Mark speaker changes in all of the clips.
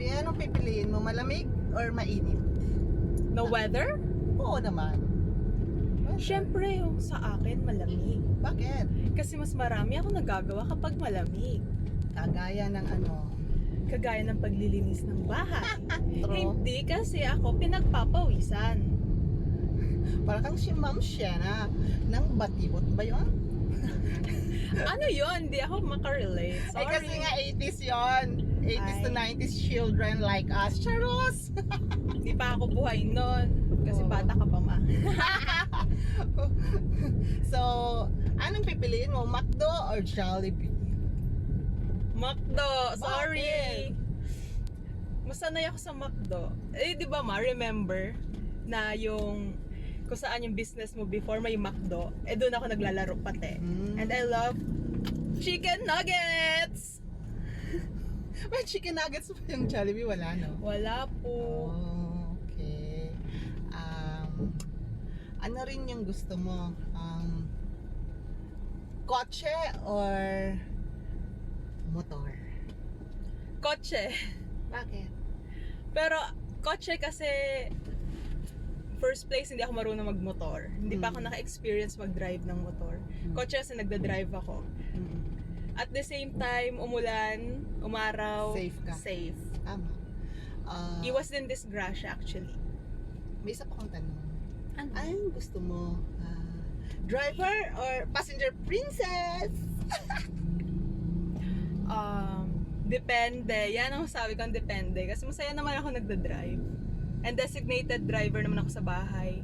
Speaker 1: Jollibee, anong pipiliin mo? Malamig or mainit?
Speaker 2: The weather?
Speaker 1: Oo naman.
Speaker 2: Siyempre, yung sa akin, malamig.
Speaker 1: Bakit?
Speaker 2: Kasi mas marami ako nagagawa kapag malamig.
Speaker 1: Kagaya ng ano?
Speaker 2: Kagaya ng paglilinis ng bahay.
Speaker 1: True.
Speaker 2: Hindi kasi ako pinagpapawisan.
Speaker 1: Para kang si Ma'am Shena ng Batibot ba yun?
Speaker 2: Ano yun? Hindi ako makarelate.
Speaker 1: Eh
Speaker 2: Sorry.
Speaker 1: kasi nga 80s yun. 80s to
Speaker 2: Ay.
Speaker 1: 90s children like us. Charos!
Speaker 2: Hindi pa ako buhay nun. Kasi
Speaker 1: Oo.
Speaker 2: bata ka pa, ma.
Speaker 1: So, anong pipiliin mo? McDo or Jollibee?
Speaker 2: McDo. Sorry.
Speaker 1: Bakit?
Speaker 2: Masanay ako sa McDo. Eh, di ba, ma? Remember na yung kung saan yung business mo before may McDo, eh doon ako naglalaro pati. And I love chicken nuggets!
Speaker 1: May chicken nuggets pa yung Jollibee? Wala, no?
Speaker 2: Wala po.
Speaker 1: Oh, okay. Ano rin yung gusto mo? Kotse or motor?
Speaker 2: Kotse.
Speaker 1: Bakit?
Speaker 2: Pero kotse kasi first place hindi ako marunong magmotor. Hindi pa ako naka-experience mag-drive ng motor. Kotse kasi nagda-drive ako. At the same time, umulan, umaraw,
Speaker 1: Safe ka.
Speaker 2: safe.
Speaker 1: Tama.
Speaker 2: Iwas din disgrasya actually.
Speaker 1: May isa pa akong tanong.
Speaker 2: Ano?
Speaker 1: Anong gusto mo? Driver or passenger princess?
Speaker 2: Depende. Yan ang sabi ko, depende. Kasi masaya naman ako nagda-drive. And designated driver naman ako sa bahay.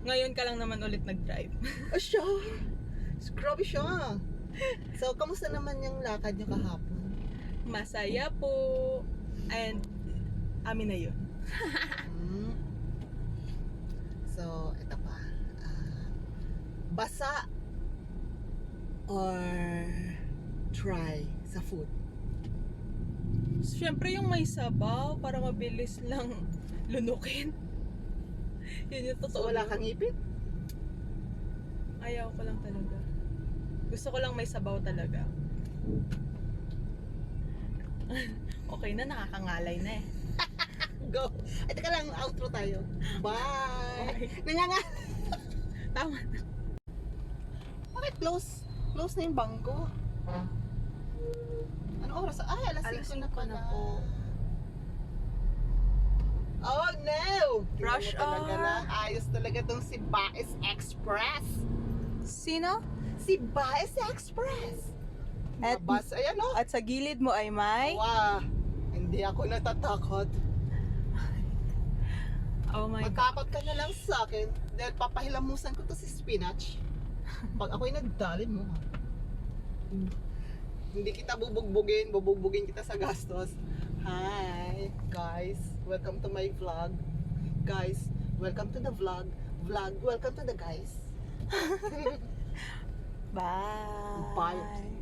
Speaker 2: Ngayon ka lang naman ulit nag-drive.
Speaker 1: Oh, siya! Grabe siya! So, kamusta naman yung lakad niyo kahapon?
Speaker 2: Masaya po. And amin na yun.
Speaker 1: So, ito pa. Basa or try sa food?
Speaker 2: Siyempre yung may sabaw para mabilis lang lunukin. Yun yung
Speaker 1: So,
Speaker 2: totoo.
Speaker 1: wala kang ipit?
Speaker 2: Ayaw ko lang talaga. Gusto ko lang may sabaw talaga. Okay na, nakakangalay na eh.
Speaker 1: Go! Ay, teka lang, outro tayo. Bye! Nanganga!
Speaker 2: Tama na.
Speaker 1: Bakit close? Close na yung bangko. Ano oras? Ay, alas 5 na
Speaker 2: 5
Speaker 1: pala.
Speaker 2: na po.
Speaker 1: Oh no!
Speaker 2: Rush
Speaker 1: Tingnan mo talaga
Speaker 2: hour.
Speaker 1: na. Ayos talaga tong si Baez Express.
Speaker 2: Sino?
Speaker 1: Si Baez Express.
Speaker 2: At-
Speaker 1: Mabas, ayan o.
Speaker 2: At sa gilid mo ay may...
Speaker 1: Wow! Hindi ako natatakot.
Speaker 2: Oh my God.
Speaker 1: Matakot ka na lang sa akin dahil papahilamusan ko to si Spinach. Pag ako'y nagdali mo. Hindi kita bubugbugin kita sa gastos. Hi guys, welcome to my vlog. Guys, welcome to the vlog. Vlog, welcome to the guys.
Speaker 2: Bye.
Speaker 1: Bye.